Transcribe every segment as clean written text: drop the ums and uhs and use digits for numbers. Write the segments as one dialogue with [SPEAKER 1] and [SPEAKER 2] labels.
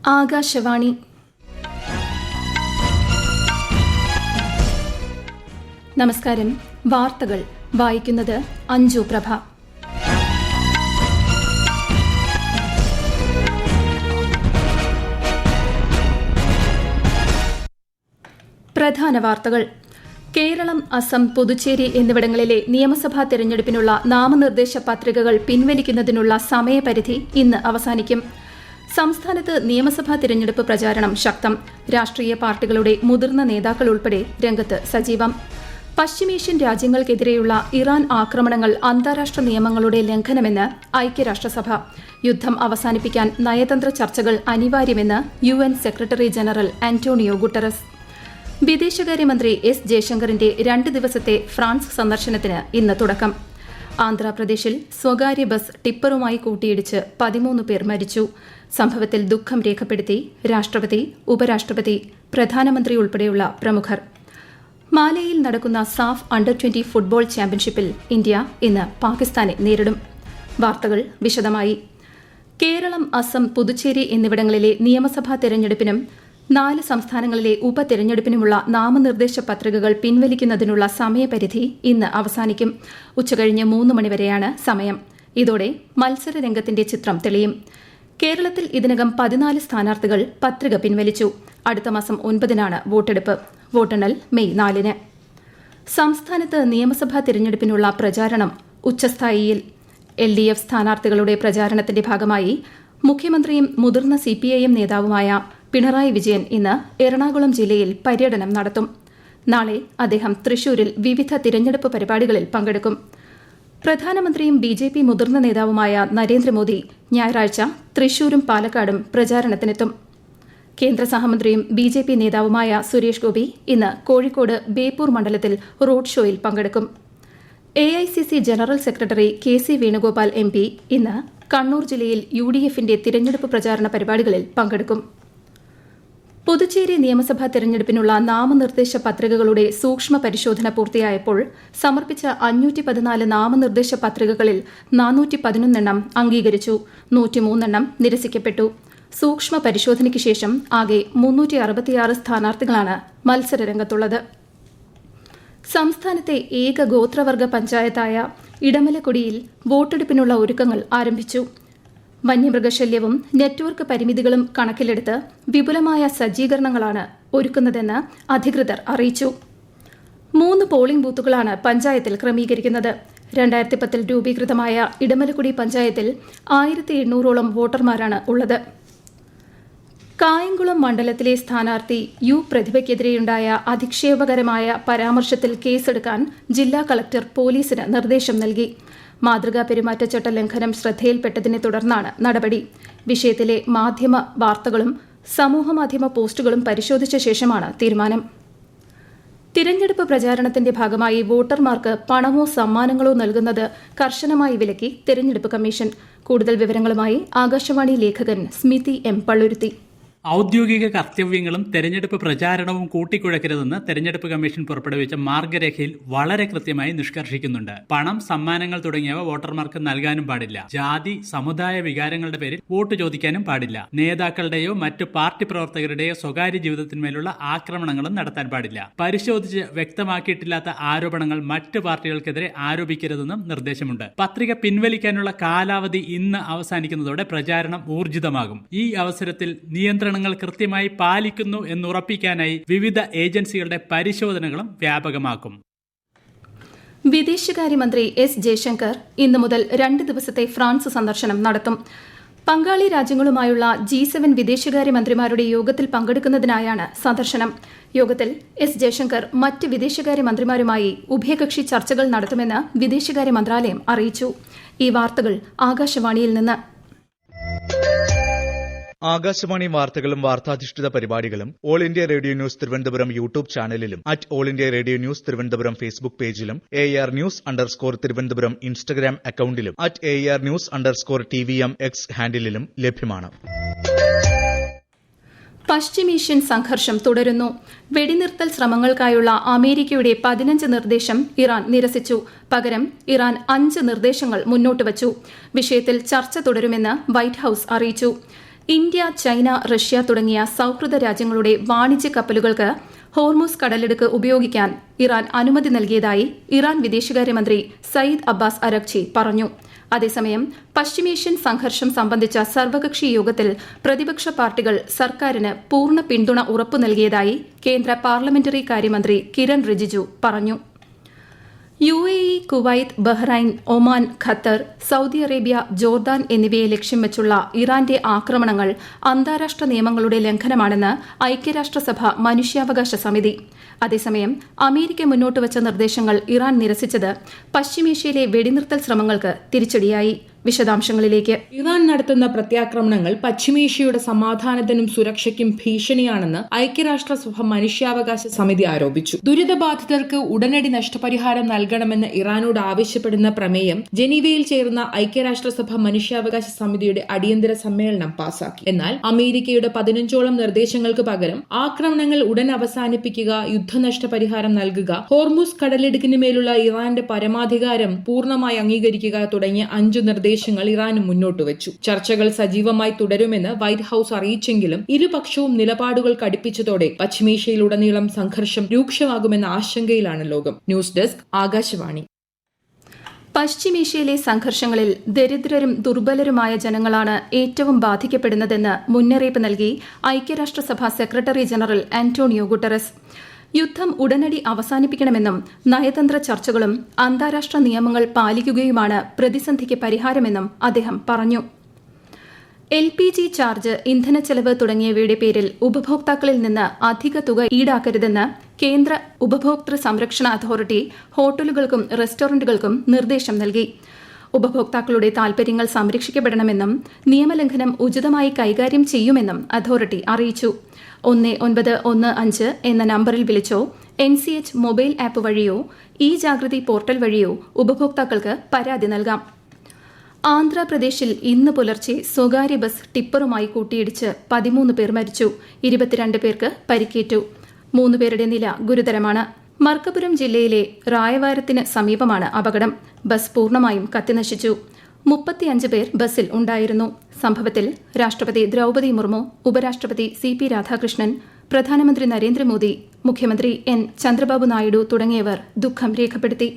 [SPEAKER 1] ആകാശവാണി. നമസ്കാരം. വാർത്തകൾ വായിക്കുന്നത് അഞ്ജു പ്രഭ. പ്രധാന വാർത്തകൾ. കേരളം, അസം, പുതുച്ചേരി എന്നിവിടങ്ങളിലെ നിയമസഭാ തെരഞ്ഞെടുപ്പിനുള്ള നാമനിർദ്ദേശ പത്രികകൾ പിൻവലിക്കുന്നതിനുള്ള സമയപരിധി ഇന്ന് അവസാനിക്കും. സംസ്ഥാനത്ത് നിയമസഭാ തിരഞ്ഞെടുപ്പ് പ്രചാരണം ശക്തം. രാഷ്ട്രീയ പാർട്ടികളുടെ മുതിർന്ന നേതാക്കൾ ഉൾപ്പെടെ രംഗത്ത് സജീവം. പശ്ചിമേഷ്യൻ രാജ്യങ്ങൾക്കെതിരെയുള്ള ഇറാൻ ആക്രമണങ്ങൾ അന്താരാഷ്ട്ര നിയമങ്ങളുടെ ലംഘനമെന്ന് ഐക്യരാഷ്ട്രസഭ. യുദ്ധം അവസാനിപ്പിക്കാൻ നയതന്ത്ര ചർച്ചകൾ അനിവാര്യമെന്ന് UN secretary general Antonio Guterres. വിദേശകാര്യമന്ത്രി എസ് ജയശങ്കറിന്റെ 2 ദിവസത്തെ ഫ്രാൻസ് സന്ദർശനത്തിന് ഇന്ന് തുടക്കം. ആന്ധ്രാപ്രദേശിൽ സ്വകാര്യ ബസ് ടിപ്പറുമായി കൂട്ടിയിടിച്ച് 13 പേർ മരിച്ചു. സംഭവത്തിൽ ദുഃഖം രേഖപ്പെടുത്തി രാഷ്ട്രപതി, ഉപരാഷ്ട്രപതി, പ്രധാനമന്ത്രി ഉൾപ്പെടെയുള്ള പ്രമുഖർ. മാലെയിൽ നടക്കുന്ന സാഫ് അണ്ടർ-20 ഫുട്ബോൾ ചാമ്പ്യൻഷിപ്പിൽ ഇന്ത്യ ഇന്ന് പാകിസ്ഥാനെ നേരിടും. വാർത്തകൾ വിശദമായി. കേരളം, അസം, പുതുച്ചേരി എന്നിവിടങ്ങളിലെ നിയമസഭാ തെരഞ്ഞെടുപ്പിനും 4 സംസ്ഥാനങ്ങളിലെ ഉപതെരഞ്ഞെടുപ്പിനുമുള്ള നാമനിർദ്ദേശ പത്രികകൾ പിൻവലിക്കുന്നതിനുള്ള സമയപരിധി ഇന്ന് അവസാനിക്കും. ഉച്ചകഴിഞ്ഞ് 3 മണിവരെയാണ് സമയം. ഇതോടെ മത്സരരംഗത്തിന്റെ ചിത്രം തെളിയും. കേരളത്തിൽ ഇതിനകം 14 സ്ഥാനാർത്ഥികൾ പത്രിക പിൻവലിച്ചു. അടുത്ത മാസം 9-നാണ് വോട്ടെടുപ്പ്. വോട്ടെണ്ണൽ മെയ് 4-ന്. സംസ്ഥാനത്ത് നിയമസഭാ തിരഞ്ഞെടുപ്പിനുള്ള പ്രചാരണം ഉച്ചസ്ഥായിയിൽ. LDF സ്ഥാനാർത്ഥികളുടെ പ്രചാരണത്തിന്റെ ഭാഗമായി മുഖ്യമന്ത്രിയും മുതിർന്ന CPIM നേതാവുമായ പിണറായി വിജയൻ ഇന്ന് എറണാകുളം ജില്ലയിൽ പര്യടനം നടത്തും. നാളെ അദ്ദേഹം തൃശൂരിൽ വിവിധ തിരഞ്ഞെടുപ്പ് പരിപാടികളിൽ പങ്കെടുക്കും. പ്രധാനമന്ത്രിയും BJP മുതിർന്ന നേതാവുമായ നരേന്ദ്രമോദി ഞായറാഴ്ച തൃശൂരും പാലക്കാടും പ്രചാരണത്തിനെത്തും. കേന്ദ്ര സഹമന്ത്രിയും BJP നേതാവുമായ സുരേഷ് ഗോപി ഇന്ന് കോഴിക്കോട് ബേപ്പൂർ മണ്ഡലത്തിൽ റോഡ് ഷോയിൽ പങ്കെടുക്കും. AICC general secretary KC Venugopal MP ഇന്ന് കണ്ണൂർ ജില്ലയിൽ UDFന്റെ തിരഞ്ഞെടുപ്പ് പ്രചാരണ പരിപാടികളിൽ പങ്കെടുക്കും. പുതുച്ചേരി നിയമസഭാ തെരഞ്ഞെടുപ്പിനുള്ള നാമനിർദ്ദേശ പത്രികകളുടെ സൂക്ഷ്മ പരിശോധന പൂർത്തിയായപ്പോൾ സമർപ്പിച്ച 514 നാമനിർദ്ദേശ പത്രികകളിൽ 411 അംഗീകരിച്ചു. 103 നിരസിക്കപ്പെട്ടു. സൂക്ഷ്മ പരിശോധനയ്ക്ക് ശേഷം ആകെ 366 സ്ഥാനാർത്ഥികളാണ് മത്സരരംഗത്തുള്ളത്. സംസ്ഥാനത്തെ ഏക ഗോത്രവർഗ പഞ്ചായത്തായ ഇടമലക്കുടിയിൽ വോട്ടെടുപ്പിനുള്ള ഒരുക്കങ്ങൾ ആരംഭിച്ചു. വന്യമൃഗശല്യവും നെറ്റ്വർക്ക് പരിമിതികളും കണക്കിലെടുത്ത് വിപുലമായ സജ്ജീകരണങ്ങളാണ് ഒരുക്കുന്നതെന്ന് അധികൃതർ അറിയിച്ചു. 3 പോളിംഗ് ബൂത്തുകളാണ് പഞ്ചായത്തിൽ ക്രമീകരിക്കുന്നത്. 2010 രൂപീകൃതമായ ഇടമലക്കുടി പഞ്ചായത്തിൽ 1800ഓളം വോട്ടർമാരാണ് ഉള്ളത്. കായംകുളം മണ്ഡലത്തിലെ സ്ഥാനാർത്ഥി U പ്രതിഭയ്ക്കെതിരെയുണ്ടായ അധിക്ഷേപകരമായ പരാമർശത്തിൽ കേസെടുക്കാൻ ജില്ലാ കളക്ടർ പോലീസിന് നിർദ്ദേശം നൽകി. മാതൃകാ പെരുമാറ്റച്ചട്ട ലംഘനം ശ്രദ്ധയിൽപ്പെട്ടതിനെ തുടർന്നാണ് നടപടി. വിഷയത്തിലെ മാധ്യമ വാർത്തകളും സമൂഹമാധ്യമ പോസ്റ്റുകളും പരിശോധിച്ച ശേഷമാണ് തീരുമാനം. തിരഞ്ഞെടുപ്പ് പ്രചാരണത്തിന്റെ ഭാഗമായി വോട്ടർമാർക്ക് പണമോ സമ്മാനങ്ങളോ നൽകുന്നത് കർശനമായി വിലക്കി തെരഞ്ഞെടുപ്പ് കമ്മീഷൻ. കൂടുതൽ വിവരങ്ങളുമായി ആകാശവാണി ലേഖകൻ സ്മിതി M പള്ളുരുത്തി.
[SPEAKER 2] ഔദ്യോഗിക കർത്തവ്യങ്ങളും തെരഞ്ഞെടുപ്പ് പ്രചാരണവും കൂട്ടിക്കുഴക്കരുതെന്ന് തെരഞ്ഞെടുപ്പ് കമ്മീഷൻ പുറപ്പെടുവിച്ച മാർഗരേഖയിൽ വളരെ കൃത്യമായി നിഷ്കർഷിക്കുന്നുണ്ട്. പണം, സമ്മാനങ്ങൾ തുടങ്ങിയവ വോട്ടർമാർക്ക് നൽകാനും പാടില്ല. ജാതി, സമുദായ വികാരങ്ങളുടെ പേരിൽ വോട്ട് ചോദിക്കാനും പാടില്ല. നേതാക്കളുടെയോ മറ്റു പാർട്ടി പ്രവർത്തകരുടെയോ സ്വകാര്യ ജീവിതത്തിന്മേലുള്ള ആക്രമണങ്ങളും നടത്താൻ പാടില്ല. പരിശോധിച്ച് വ്യക്തമാക്കിയിട്ടില്ലാത്ത ആരോപണങ്ങൾ മറ്റു പാർട്ടികൾക്കെതിരെ ആരോപിക്കരുതെന്നും നിർദ്ദേശമുണ്ട്. പത്രിക പിൻവലിക്കാനുള്ള കാലാവധി ഇന്ന് അവസാനിക്കുന്നതോടെ പ്രചാരണം ഊർജിതമാകും. ഈ അവസരത്തിൽ നിയന്ത്രണങ്ങൾ കൃത്യമായി പാലിക്കുന്നു എന്നുറപ്പിക്കാനായി വിവിധ ഏജൻസികളുടെ പരിശോധനകളും വ്യാപകമാക്കും.
[SPEAKER 1] വിദേശകാര്യമന്ത്രി എസ് ജയശങ്കർ ഇന്നു മുതൽ 2 ദിവസത്തെ ഫ്രാൻസ് സന്ദർശനം നടത്തും. പങ്കാളി രാജ്യങ്ങളുമായുള്ള G7 വിദേശകാര്യമന്ത്രിമാരുടെ യോഗത്തിൽ പങ്കെടുക്കുന്നതിനായാണ് സന്ദർശനം. യോഗത്തിൽ എസ് ജയശങ്കർ മറ്റ് വിദേശകാര്യമന്ത്രിമാരുമായി ഉഭയകക്ഷി ചർച്ചകൾ നടത്തുമെന്ന് വിദേശകാര്യ മന്ത്രാലയം അറിയിച്ചു. ഈ വാർത്തകൾ ആകാശവാണിയിൽ നിന്ന്.
[SPEAKER 3] ആകാശവാണി വാർത്തകളും വാർത്താധിഷ്ഠിത പരിപാടികളും all India radio news Thiruvananthapuram YouTube ചാനലിലും all India radio news Thiruvananthapuram Facebook പേജിലും AR News_ തിരുവനന്തപുരം ഇൻസ്റ്റഗ്രാം അക്കൌണ്ടിലും AR News_TVM X ഹാൻഡിലും ലഭ്യമാണ്.
[SPEAKER 1] പശ്ചിമേഷ്യൻ സംഘർഷം തുടരുന്നു. വെടിനിർത്തൽ ശ്രമങ്ങൾക്കായുള്ള അമേരിക്കയുടെ 15 നിർദ്ദേശം ഇറാൻ നിരസിച്ചു. പകരം ഇറാൻ 5 നിർദ്ദേശങ്ങൾ മുന്നോട്ട് വച്ചു. വിഷയത്തിൽ ചർച്ച തുടരുമെന്ന് വൈറ്റ് ഹൌസ് അറിയിച്ചു. ഇന്ത്യ, ചൈന, റഷ്യ തുടങ്ങിയ സൌഹൃദ രാജ്യങ്ങളുടെ വാണിജ്യ കപ്പലുകൾക്ക് ഹോർമുസ് കടലിടുക്ക് ഉപയോഗിക്കാൻ ഇറാൻ അനുമതി നൽകിയതായി ഇറാൻ വിദേശകാര്യമന്ത്രി സയ്യിദ് അബ്ബാസ് അരഗ്ചി പറഞ്ഞു. അതേസമയം പശ്ചിമേഷ്യൻ സംഘർഷം സംബന്ധിച്ച സർവകക്ഷി യോഗത്തിൽ പ്രതിപക്ഷ പാർട്ടികൾ സർക്കാരിന് പൂർണ്ണ പിന്തുണ ഉറപ്പു നൽകിയതായി കേന്ദ്ര പാർലമെന്ററി കാര്യമന്ത്രി കിരൺ റിജിജു പറഞ്ഞു. UAE, Kuwait, Bahrain, Oman, Qatar, Saudi Arabia, Jordan എന്നിവയെ ലക്ഷ്യം വെച്ചുള്ള ഇറാന്റെ ആക്രമണങ്ങൾ അന്താരാഷ്ട്ര നിയമങ്ങളുടെ ലംഘനമാണെന്ന് ഐക്യരാഷ്ട്രസഭ മനുഷ്യാവകാശ സമിതി. അതേസമയം അമേരിക്ക മുന്നോട്ടുവച്ച നിർദ്ദേശങ്ങൾ ഇറാൻ നിരസിച്ചത് പശ്ചിമേഷ്യയിലെ വെടിനിർത്തൽ ശ്രമങ്ങൾക്ക് തിരിച്ചടിയായി. വിശദാംശങ്ങളിലേക്ക്.
[SPEAKER 4] ഇറാൻ നടത്തുന്ന പ്രത്യാക്രമണങ്ങൾ പശ്ചിമേഷ്യയുടെ സമാധാനത്തിനും സുരക്ഷയ്ക്കും ഭീഷണിയാണെന്ന് ഐക്യരാഷ്ട്രസഭ മനുഷ്യാവകാശ സമിതി ആരോപിച്ചു. ദുരിതബാധിതർക്ക് ഉടനടി നഷ്ടപരിഹാരം നൽകണമെന്ന് ഇറാനോട് ആവശ്യപ്പെടുന്ന പ്രമേയം ജനീവയിൽ ചേർന്ന ഐക്യരാഷ്ട്രസഭ മനുഷ്യാവകാശ സമിതിയുടെ അടിയന്തര സമ്മേളനം പാസാക്കി. എന്നാൽ അമേരിക്കയുടെ 15ഓളം നിർദ്ദേശങ്ങൾക്ക് പകരം ആക്രമണങ്ങൾ ഉടൻ അവസാനിപ്പിക്കുക, യുദ്ധനഷ്ടപരിഹാരം നൽകുക, ഹോർമുസ് കടലിടുക്കിന് മേലുള്ള ഇറാന്റെ പരമാധികാരം പൂർണ്ണമായി അംഗീകരിക്കുക തുടങ്ങിയ 5 നിർദ്ദേശങ്ങൾ ഇറാന് മുന്നോട്ട് വെച്ചു. ചർച്ചകൾ സജീവമായി തുടരുമെന്ന് വൈറ്റ് ഹൌസ് അറിയിച്ചെങ്കിലും ഇരുപക്ഷവും നിലപാടുകൾ കടുപ്പിച്ചതോടെ പശ്ചിമേഷ്യയിലുടനീളം സംഘർഷം രൂക്ഷമാകുമെന്ന ആശങ്കയിലാണ് ലോകം. News desk, Akashvani.
[SPEAKER 1] പശ്ചിമേഷ്യയിലെ സംഘർഷങ്ങളിൽ ദരിദ്രരും ദുർബലരുമായ ജനങ്ങളാണ് ഏറ്റവും ബാധിക്കപ്പെടുന്നതെന്ന് മുന്നറിയിപ്പ് നൽകി ഐക്യരാഷ്ട്രസഭ സെക്രട്ടറി ജനറൽ ആന്റോണിയോ ഗുട്ടറസ്. യുദ്ധം ഉടനടി അവസാനിപ്പിക്കണമെന്നും നയതന്ത്ര ചർച്ചകളും അന്താരാഷ്ട്ര നിയമങ്ങൾ പാലിക്കുകയുമാണ് പ്രതിസന്ധിക്ക് പരിഹാരമെന്നും അദ്ദേഹം പറഞ്ഞു. LPG ചാർജ്, ഇന്ധനച്ചെലവ് തുടങ്ങിയവയുടെ പേരിൽ ഉപഭോക്താക്കളിൽ നിന്ന് അധിക തുക ഈടാക്കരുതെന്ന് കേന്ദ്ര ഉപഭോക്തൃ സംരക്ഷണ അതോറിറ്റി ഹോട്ടലുകൾക്കും റെസ്റ്റോറന്റുകൾക്കും നിർദ്ദേശം നൽകി. ഉപഭോക്താക്കളുടെ താൽപര്യങ്ങൾ സംരക്ഷിക്കപ്പെടണമെന്നും നിയമലംഘനം ഉചിതമായി കൈകാര്യം ചെയ്യുമെന്നും അതോറിറ്റി അറിയിച്ചു. 1915 എന്ന നമ്പറിൽ വിളിച്ചോ NCH മൊബൈൽ ആപ്പ് വഴിയോ ജാഗ്രതി പോർട്ടൽ വഴിയോ ഉപഭോക്താക്കൾക്ക് പരാതി നൽകാം. ആന്ധ്രാപ്രദേശിൽ ഇന്ന് പുലർച്ചെ സ്വകാര്യ ബസ് ടിപ്പറുമായി കൂട്ടിയിടിച്ച് 13 പേർ മരിച്ചു. 22 പേർക്ക് പരിക്കേറ്റു. 3 പേരുടെ നില ഗുരുതരമാണ്. മർക്കപുരം ജില്ലയിലെ റായവാരത്തിന് സമീപമാണ് അപകടം. ബസ് പൂർണ്ണമായും കത്തിനശിച്ചു. 35 പേർ ബസ്സിൽ ഉണ്ടായിരുന്നു. സംഭവത്തിൽ രാഷ്ട്രപതി ദ്രൌപദി മുർമു, ഉപരാഷ്ട്രപതി CP രാധാകൃഷ്ണൻ, പ്രധാനമന്ത്രി നരേന്ദ്രമോദി, മുഖ്യമന്ത്രി N ചന്ദ്രബാബു നായിഡു തുടങ്ങിയവർ ദുഃഖം രേഖപ്പെടുത്തി.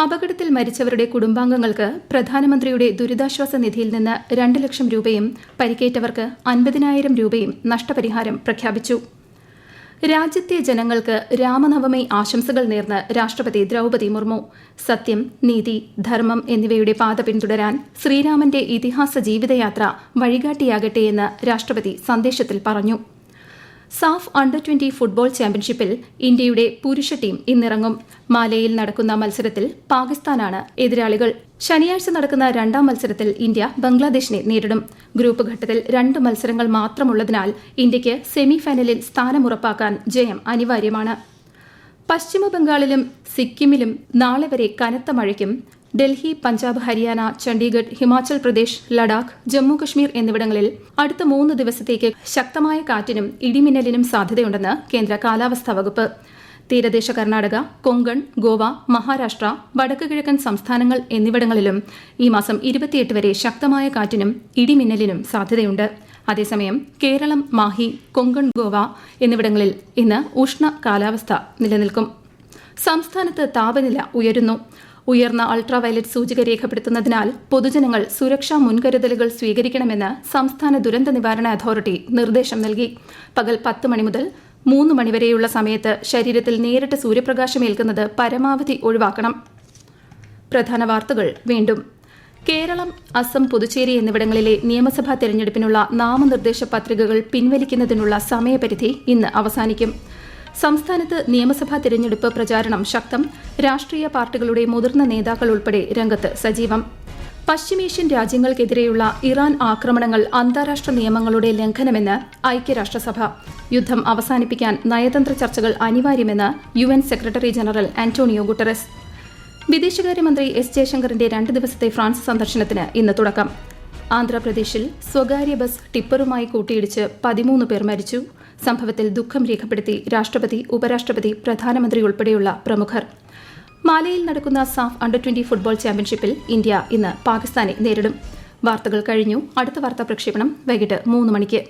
[SPEAKER 1] അപകടത്തിൽ മരിച്ചവരുടെ കുടുംബാംഗങ്ങൾക്ക് പ്രധാനമന്ത്രിയുടെ ദുരിതാശ്വാസ നിധിയിൽ നിന്ന് 2 ലക്ഷം രൂപയും പരിക്കേറ്റവർക്ക് 50,000 രൂപയും നഷ്ടപരിഹാരം പ്രഖ്യാപിച്ചു. രാജ്യത്തെ ജനങ്ങൾക്ക് രാമനവമി ആശംസകൾ നേർന്ന് രാഷ്ട്രപതി ദ്രൌപദി മുർമു. സത്യം, നീതി, ധർമ്മം എന്നിവയുടെ പാത പിന്തുടരാൻ ശ്രീരാമന്റെ ഇതിഹാസ ജീവിതയാത്ര വഴികാട്ടിയാകട്ടെയെന്ന് രാഷ്ട്രപതി സന്ദേശത്തിൽ പറഞ്ഞു. സാഫ് അണ്ടർ-20 ഫുട്ബോൾ ചാമ്പ്യൻഷിപ്പിൽ ഇന്ത്യയുടെ പുരുഷ ടീം ഇന്നിറങ്ങും. മാലെയിൽ നടക്കുന്ന മത്സരത്തിൽ പാകിസ്ഥാനാണ് എതിരാളികൾ. ശനിയാഴ്ച നടക്കുന്ന 2ാം മത്സരത്തിൽ ഇന്ത്യ ബംഗ്ലാദേശിനെ നേരിടും. ഗ്രൂപ്പ് ഘട്ടത്തിൽ 2 മത്സരങ്ങൾ മാത്രമുള്ളതിനാൽ ഇന്ത്യയ്ക്ക് സെമിഫൈനലിൽ സ്ഥാനമുറപ്പാക്കാൻ ജയം അനിവാര്യമാണ്. പശ്ചിമബംഗാളിലും സിക്കിമിലും നാളെ വരെ കനത്ത മഴയ്ക്കും ഡൽഹി, പഞ്ചാബ്, ഹരിയാന, ചണ്ഡീഗഡ്, ഹിമാചൽ പ്രദേശ്, ലഡാക്ക്, ജമ്മുകശ്മീർ എന്നിവിടങ്ങളിൽ അടുത്ത 3 ദിവസത്തേക്ക് ശക്തമായ കാറ്റിനും ഇടിമിന്നലിനും സാധ്യതയുണ്ടെന്ന് കേന്ദ്ര കാലാവസ്ഥാ വകുപ്പ്. തീരദേശ കർണാടക, കൊങ്കൺ, ഗോവ, മഹാരാഷ്ട്ര, വടക്ക് കിഴക്കൻ സംസ്ഥാനങ്ങൾ എന്നിവിടങ്ങളിലും ഈ മാസം 28 വരെ ശക്തമായ കാറ്റിനും ഇടിമിന്നലിനും സാധ്യതയുണ്ട്. അതേസമയം കേരളം, മാഹി, കൊങ്കൺ, ഗോവ എന്നിവിടങ്ങളിൽ ഇന്ന് ഉഷ്ണ കാലാവസ്ഥ നിലനിൽക്കും. സംസ്ഥാനത്ത് താപനില ഉയരുന്നു. ഉയർന്ന അൾട്രാവയലറ്റ് സൂചിക രേഖപ്പെടുത്തുന്നതിനാൽ പൊതുജനങ്ങൾ സുരക്ഷാ മുൻകരുതലുകൾ സ്വീകരിക്കണമെന്ന് സംസ്ഥാന ദുരന്ത നിവാരണ അതോറിറ്റി നിർദ്ദേശം നൽകി. പകൽ 10 മണി മുതൽ 3 മണിവരെയുള്ള സമയത്ത് ശരീരത്തിൽ നേരിട്ട് സൂര്യപ്രകാശമേൽക്കുന്നത് പരമാവധി ഒഴിവാക്കണം. പ്രധാന വാർത്തകൾ വീണ്ടും. കേരളം, അസം, പുതുച്ചേരി എന്നിവിടങ്ങളിലെ നിയമസഭാ തെരഞ്ഞെടുപ്പിനുള്ള നാമനിർദ്ദേശ പത്രികകൾ പിൻവലിക്കുന്നതിനുള്ള സമയപരിധി ഇന്ന് അവസാനിക്കും. സംസ്ഥാനത്ത് നിയമസഭാ തിരഞ്ഞെടുപ്പ് പ്രചാരണം ശക്തം. രാഷ്ട്രീയ പാർട്ടികളുടെ മുതിർന്ന നേതാക്കൾ ഉൾപ്പെടെ രംഗത്ത് സജീവം. പശ്ചിമേഷ്യൻ രാജ്യങ്ങൾക്കെതിരെയുള്ള ഇറാൻ ആക്രമണങ്ങൾ അന്താരാഷ്ട്ര നിയമങ്ങളുടെ ലംഘനമെന്ന് ഐക്യരാഷ്ട്രസഭ. യുദ്ധം അവസാനിപ്പിക്കാൻ നയതന്ത്ര ചർച്ചകൾ അനിവാര്യമെന്ന് UN secretary general Antonio Guterres. വിദേശകാര്യമന്ത്രി S ജയശങ്കറിന്റെ 2 ദിവസത്തെ ഫ്രാൻസ് സന്ദർശനത്തിന് ഇന്ന് തുടക്കം. ആന്ധ്രാപ്രദേശിൽ സ്വകാര്യ ബസ് ടിപ്പറുമായി കൂട്ടിയിടിച്ച് 13 പേർ മരിച്ചു. സംഭവത്തിൽ ദുഃഖം രേഖപ്പെടുത്തി രാഷ്ട്രപതി, ഉപരാഷ്ട്രപതി, പ്രധാനമന്ത്രി ഉൾപ്പെടെയുള്ള പ്രമുഖർ. മാലെയിൽ നടക്കുന്ന സാഫ് അണ്ടർ-20 ഫുട്ബോൾ ചാമ്പ്യൻഷിപ്പിൽ ഇന്ത്യ ഇന്ന് പാകിസ്ഥാനെ നേരിടും. വാർത്തകൾ കഴിഞ്ഞു. അടുത്ത വാർത്താ പ്രക്ഷേപണം വൈകിട്ട് 3 മണിക്ക്.